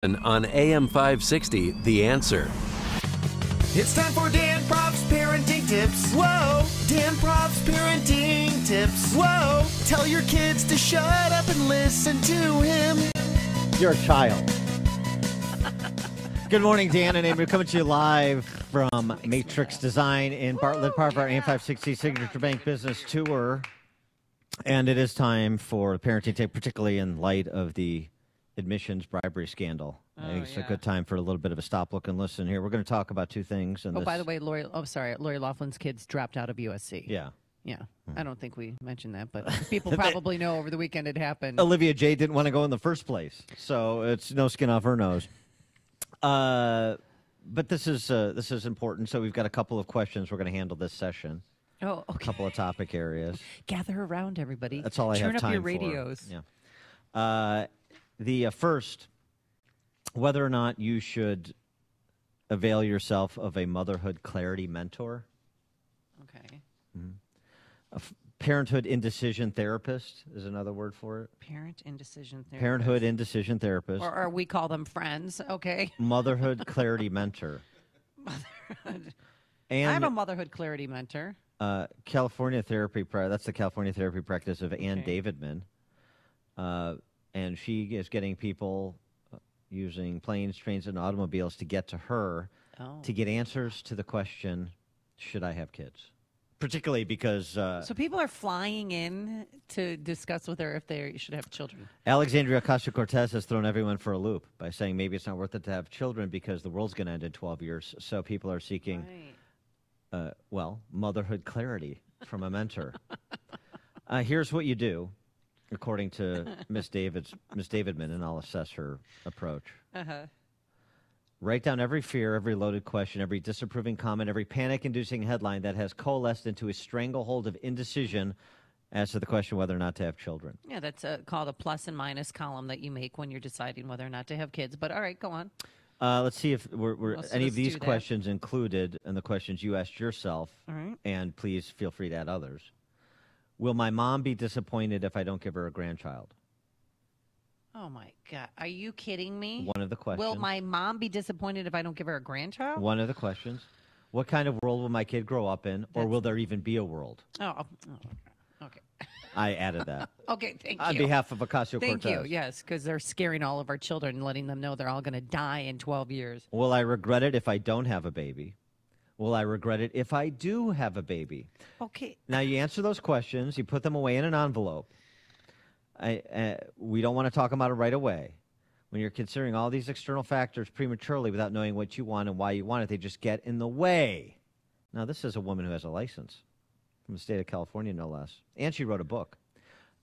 On AM 560, The Answer. It's time for Dan Proft's parenting tips. Whoa! Dan Proft's parenting tips. Whoa! Tell your kids to shut up and listen to him. You're a child. Good morning, Dan and Amy. We're coming to you live from Matrix Design in Bartlett, part of our AM 560 Signature Bank Business Tour. And it is time for the parenting tip, particularly in light of the admissions bribery scandal. I think it's a good time for a little bit of a stop, look, and listen here. We're going to talk about two things. By the way, Lori Loughlin's kids dropped out of USC. Yeah. Yeah. I don't think we mentioned that, but people probably know over the weekend it happened. Olivia J. didn't want to go in the first place, so it's no skin off her nose. But this is important, so we've got a couple of questions we're going to handle this session. Oh, okay. A couple of topic areas. Gather around, everybody. That's all I have time for. Turn up your radios. Yeah. The first, whether or not you should avail yourself of a motherhood clarity mentor. Okay. A parenthood indecision therapist is another word for it. Parent indecision therapist. Parenthood indecision therapist. Or we call them friends, okay? Motherhood clarity mentor. Motherhood. And I have a motherhood clarity mentor. California therapy, that's the California therapy practice of Ann Davidman. And she is getting people using planes, trains, and automobiles to get to her to get answers to the question, should I have kids? Particularly because... so people are flying in to discuss with her if they should have children. Alexandria Ocasio-Cortez has thrown everyone for a loop by saying maybe it's not worth it to have children because the world's going to end in 12 years. So people are seeking, motherhood clarity from a mentor. Here's what you do, according to Miss Davidman, and I'll assess her approach. Write down every fear, every loaded question, every disapproving comment, every panic-inducing headline that has coalesced into a stranglehold of indecision as to the question whether or not to have children. Yeah, that's called a plus and minus column that you make when you're deciding whether or not to have kids. But all right, go on. Let's see if any of these questions included in the questions you asked yourself. All right. And please feel free to add others. Will my mom be disappointed if I don't give her a grandchild? Oh, my God. Are you kidding me? One of the questions. Will my mom be disappointed if I don't give her a grandchild? One of the questions. What kind of world will my kid grow up in, or will there even be a world? Oh, okay. I added that. Okay, thank you. On behalf of Ocasio-Cortez. Thank you, yes, because they're scaring all of our children and letting them know they're all going to die in 12 years. Will I regret it if I don't have a baby? Will I regret it if I do have a baby? Okay. Now, you answer those questions. You put them away in an envelope. We don't want to talk about it right away. When you're considering all these external factors prematurely without knowing what you want and why you want it, they just get in the way. Now, this is a woman who has a license from the state of California, no less. And she wrote a book.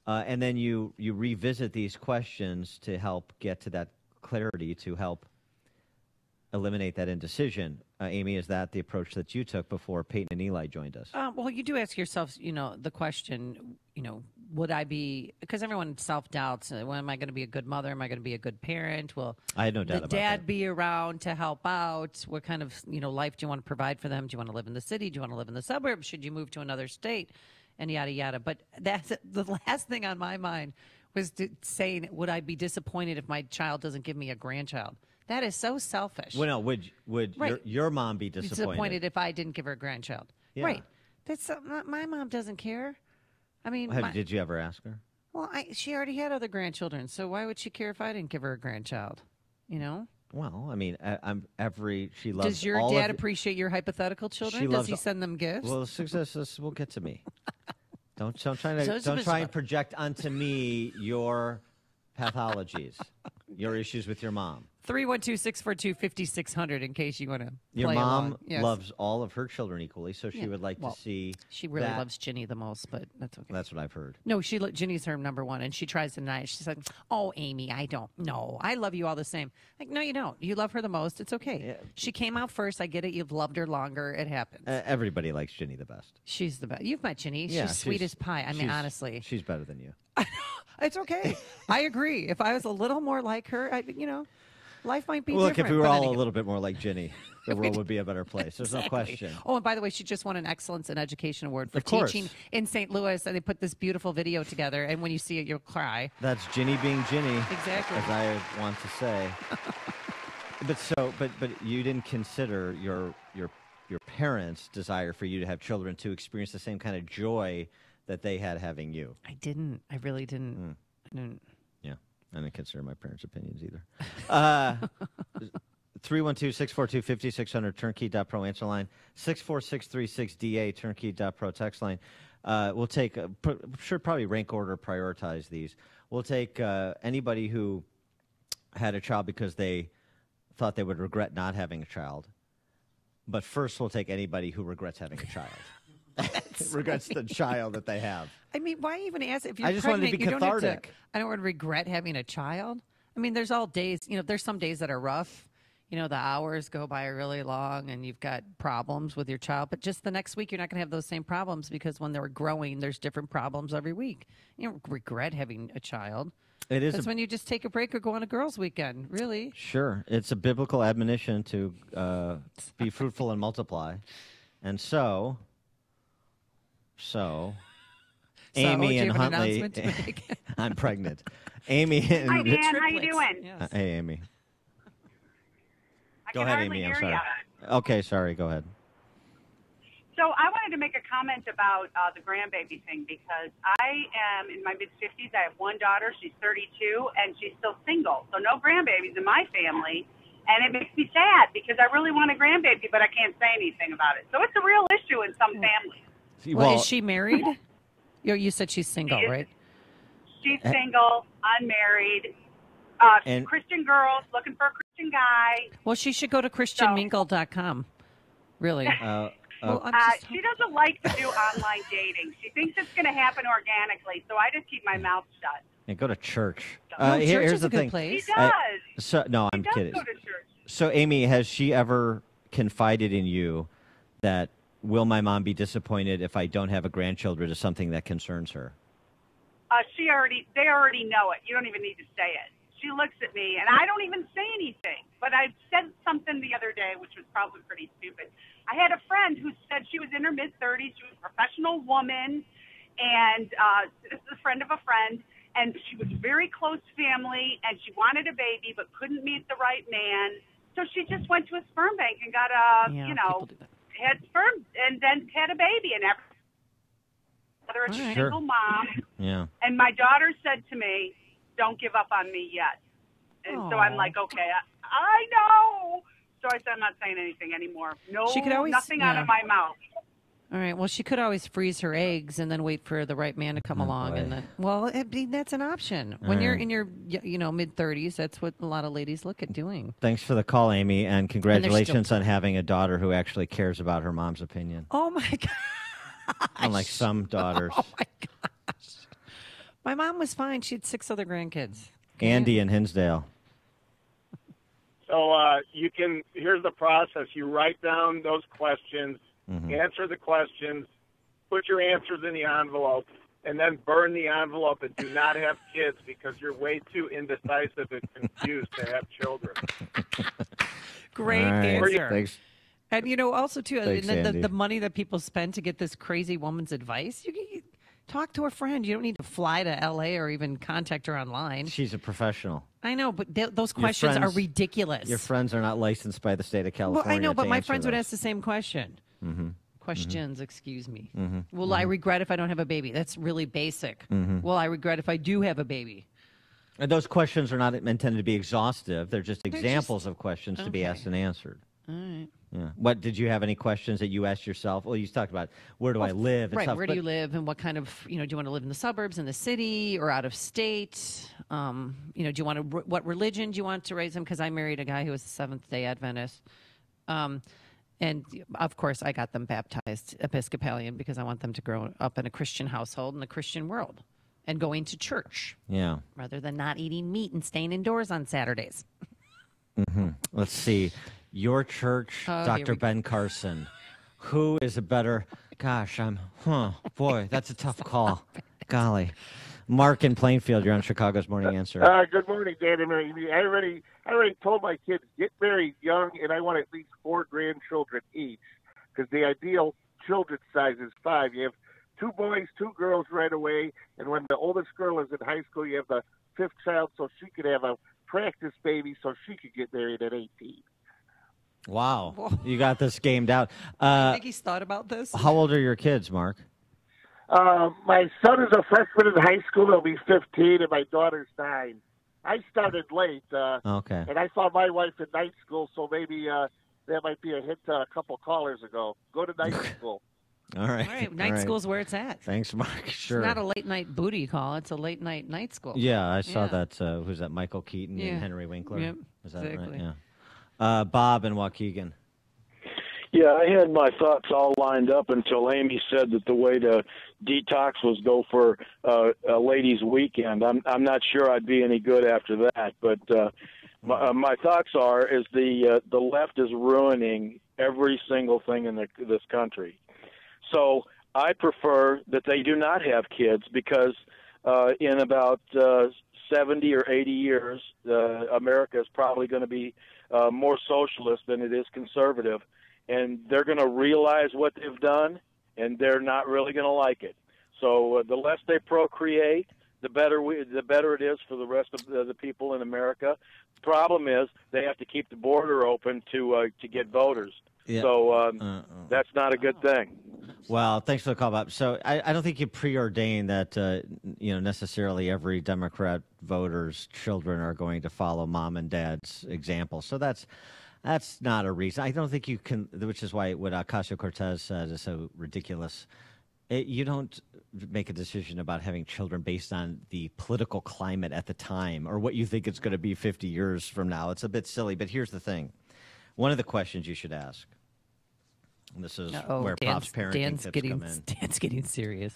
And then you revisit these questions to help get to that clarity, to help eliminate that indecision. Amy, is that the approach that you took before Peyton and Eli joined us? Well, you do ask yourself, the question, would I be, because everyone self-doubts, well, am I going to be a good mother? Am I going to be a good parent? Will I had no doubt about the dad that. be around to help out? What kind of, life do you want to provide for them? Do you want to live in the city? Do you want to live in the suburbs? Should you move to another state? And yada, yada. But that's the last thing on my mind was saying, would I be disappointed if my child doesn't give me a grandchild? That is so selfish. Well, no, would right. your mom be disappointed? If I didn't give her a grandchild? Yeah. Right. That's my mom doesn't care. I mean, did you ever ask her? Well, she already had other grandchildren, so why would she care if I didn't give her a grandchild? Well, I mean, she loves. Does your dad appreciate your hypothetical children? Does he send them gifts? Well, success will get to me. Don't try and project onto me your pathologies, your issues with your mom. 312-642-5600 in case you want to Your play mom along. Yes. loves all of her children equally, so she would like to see. She really loves Ginny the most, but that's okay. That's what I've heard. No, Ginny's her number one, and she tries to deny it. She said, "Oh, Amy, I don't know. I love you all the same." Like, no, you don't. You love her the most. It's okay. Yeah. She came out first. I get it. You've loved her longer. It happens. Everybody likes Ginny the best. She's the best. You've met Ginny. Yeah, she's sweet as pie. I mean, honestly, she's better than you. It's okay. I agree. If I was a little more like her, Life might be Look, different. if we were but all anyway. a little bit more like Ginny, the world would be a better place. There's no question. Oh, and by the way, she just won an Excellence in Education Award for Of course. teaching in St. Louis, and they put this beautiful video together, and when you see it, you'll cry. That's Ginny being Ginny. Exactly. As I want to say. But you didn't consider your parents' desire for you to have children to experience the same kind of joy that they had having you. I didn't. I really didn't. I didn't. Yeah, I didn't consider my parents' opinions either. 312-642-5600, turnkey.pro answer line, 64636DA, turnkey.pro text line. We'll take, should probably rank order prioritize these. We'll take anybody who had a child because they thought they would regret not having a child. But first, we'll take anybody who regrets having a child. Regrets the child that they have. I mean, why even ask if you're I just pregnant? wanted to be you cathartic. Don't have to, I don't want to regret having a child. I mean, there's all days. There's some days that are rough. The hours go by really long, and you've got problems with your child. But just the next week, you're not going to have those same problems because when they're growing, there's different problems every week. You don't regret having a child. It is. That's when you just take a break or go on a girls' weekend. Really? Sure, it's a biblical admonition to be fruitful and multiply, and so Amy do you and have an Huntley. announcement to make? I'm pregnant. Amy and Hi, Dan. How you Triplets. doing? Yes. Hey, Amy. I Go can ahead, hardly Amy. I'm hear sorry. ya. Okay, sorry. Go ahead. So I wanted to make a comment about the grandbaby thing because I am in my mid-50s. I have one daughter. She's 32, and she's still single. So no grandbabies in my family. And it makes me sad because I really want a grandbaby, but I can't say anything about it. So it's a real issue in some families. Well, is she married? You said she's single, She is. right? She's single, unmarried, And- Christian girls looking for a Christian guy. Well, she should go to ChristianMingle.com. Really? Well, I'm just She doesn't like to do online dating. She thinks it's going to happen organically, so I just keep my mouth shut. And go to church. No, church Here's is the a good thing. place. She does. No, She I'm does kidding. go to church. So, Amy, has she ever confided in you that will my mom be disappointed if I don't have a grandchildren is something that concerns her? They already know it. You don't even need to say it. She looks at me, and I don't even say anything. But I said something the other day, which was probably pretty stupid. I had a friend who said she was in her mid-30s. She was a professional woman, and this is a friend of a friend, and she was very close family, and she wanted a baby but couldn't meet the right man. So she just went to a sperm bank and got people do that. had sperm, and then had a baby, and whether it's a single mom. Yeah. And my daughter said to me, "Don't give up on me yet." And so I'm like, okay, I know. So I said, I'm not saying anything anymore. No, She could always- nothing out yeah. of my mouth. All right. Well, she could always freeze her eggs and then wait for the right man to come along. boy. And then, well, that's an option. When you're in your mid-30s, that's what a lot of ladies look at doing. Thanks for the call, Amy, and congratulations on having a daughter who actually cares about her mom's opinion. Oh my gosh! Unlike some daughters. Oh my gosh! My mom was fine. She had 6 other grandkids. Andy in Hinsdale. So here's the process. You write down those questions, answer the questions, put your answers in the envelope, and then burn the envelope and do not have kids because you're way too indecisive and confused to have children. Great All right. answer. Thanks. And also too, Thanks, and Andy. the money that people spend to get this crazy woman's advice, you talk to a friend. You don't need to fly to L.A. or even contact her online. She's a professional. I know, but those questions are friends- ridiculous. Your friends are not licensed by the state of well, California. I know, but to my answer friends would those. ask the same question. Questions, excuse me. Mm-hmm. Will I regret if I don't have a baby? That's really basic. Will I regret if I do have a baby? And those questions are not intended to be exhaustive. They're just examples of questions to be okay. asked and answered. All right. Yeah. What did you have any questions that you asked yourself? Well, you talked about where do I live and Right. stuff. Where do you live, and what kind of do you want to live in the suburbs, in the city, or out of state? Do you want to what religion do you want to raise him? Because I married a guy who was a Seventh-day Adventist, and of course I got them baptized Episcopalian because I want them to grow up in a Christian household in a Christian world, and going to church Yeah. rather than not eating meat and staying indoors on Saturdays. Let's see. Your church, Oh, here Dr. we go. Ben Carson. Who is a better? Gosh, boy, that's a tough call. Golly. Mark in Plainfield, you're on Chicago's Morning Answer. Good morning, Dan and Mary. I already told my kids, get married young, and I want at least 4 grandchildren each, because the ideal children's size is 5. You have 2 boys, 2 girls right away, and when the oldest girl is in high school, you have the 5th child, so she could have a practice baby, so she could get married at 18. Wow. You got this gamed out. I think he's thought about this. How old are your kids, Mark? My son is a freshman in high school. He'll be 15, and my daughter's 9. I started late. Okay. And I saw my wife in night school, so maybe that might be a hint to a couple callers ago. Go to night school. All right. All right. Night school's where it's at. Thanks, Mark. Sure. It's not a late-night booty call. It's a late-night night school. Yeah, I saw that. Who's that? Michael Keaton and Henry Winkler? Yep, Is that exactly. right? Yeah. Bob in Waukegan. Yeah, I had my thoughts all lined up until Amy said that the way to detox was go for a ladies' weekend. I'm not sure I'd be any good after that, but my thoughts is the left is ruining every single thing in this country. So I prefer that they do not have kids, because in about 70 or 80 years, America is probably going to be more socialist than it is conservative. And they're going to realize what they've done, and they're not really going to like it. So the less they procreate, the better it is for the rest of the people in America. The problem is they have to keep the border open to get voters. Yeah. So that's not a good thing. Well, thanks for the call, Bob. So I don't think you preordain that necessarily every Democrat voter's children are going to follow mom and dad's example. So that's not a reason. I don't think you can, which is why what Ocasio-Cortez said is so ridiculous. You don't make a decision about having children based on the political climate at the time or what you think it's going to be 50 years from now. It's a bit silly, but here's the thing. One of the questions you should ask, and this is where Prof's parenting tips come in. Dan's getting serious.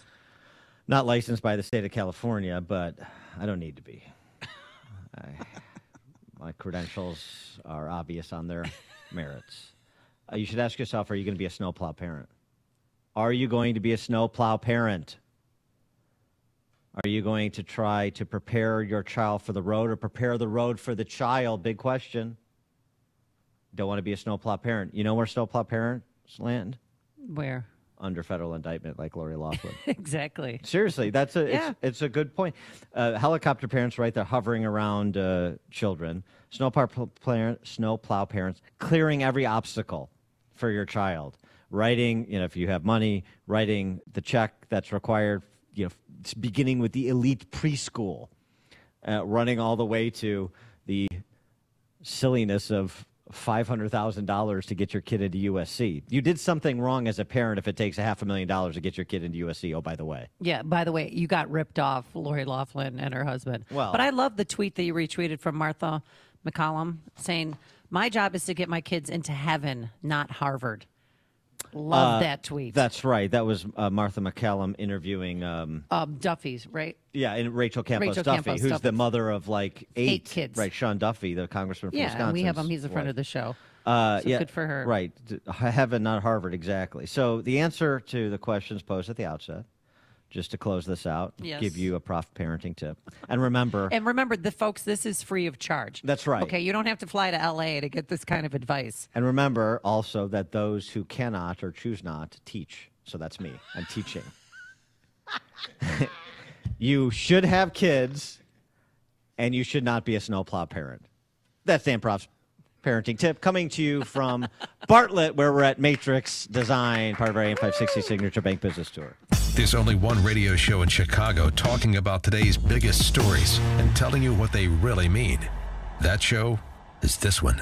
Not licensed by the state of California, but I don't need to be. My credentials are obvious on their merits. You should ask yourself, are you going to be a snowplow parent? Are you going to be a snowplow parent? Are you going to try to prepare your child for the road or prepare the road for the child? Big question. Don't want to be a snowplow parent. You know where snowplow parents land? Where? Under federal indictment, like Lori Loughlin. Exactly. Seriously, it's a good point. Helicopter parents, right? They're hovering around children. Snowplow parents, clearing every obstacle for your child. Writing, if you have money, writing the check that's required. Beginning with the elite preschool, running all the way to the silliness of $500,000 to get your kid into USC. You did something wrong as a parent if it takes $500,000 to get your kid into USC. Oh, by the way. Yeah, by the way, you got ripped off, Lori Loughlin and her husband. Well, but I love the tweet that you retweeted from Martha McCallum saying, "My job is to get my kids into heaven, not Harvard." Love that tweet. That's right. That was Martha McCallum interviewing Duffy's, right? Yeah, and Rachel Campos Duffy, who's the mother of like eight kids. Right, Sean Duffy, the congressman from Wisconsin. Yeah, and we have him. He's a friend of the show. Good for her. Right. Heaven, not Harvard, exactly. So the answer to the questions posed at the outset, just to close this out, give you a Proft parenting tip. And remember, folks, this is free of charge. That's right. Okay, you don't have to fly to L.A. to get this kind of advice. And remember also that those who cannot or choose not teach. So that's me. I'm teaching. You should have kids, and you should not be a snowplow parent. That's Dan Proft's parenting tip coming to you from Bartlett, where we're at Matrix Design, part of our AM 560 Signature Bank Business Tour. There's only one radio show in Chicago talking about today's biggest stories and telling you what they really mean. That show is this one.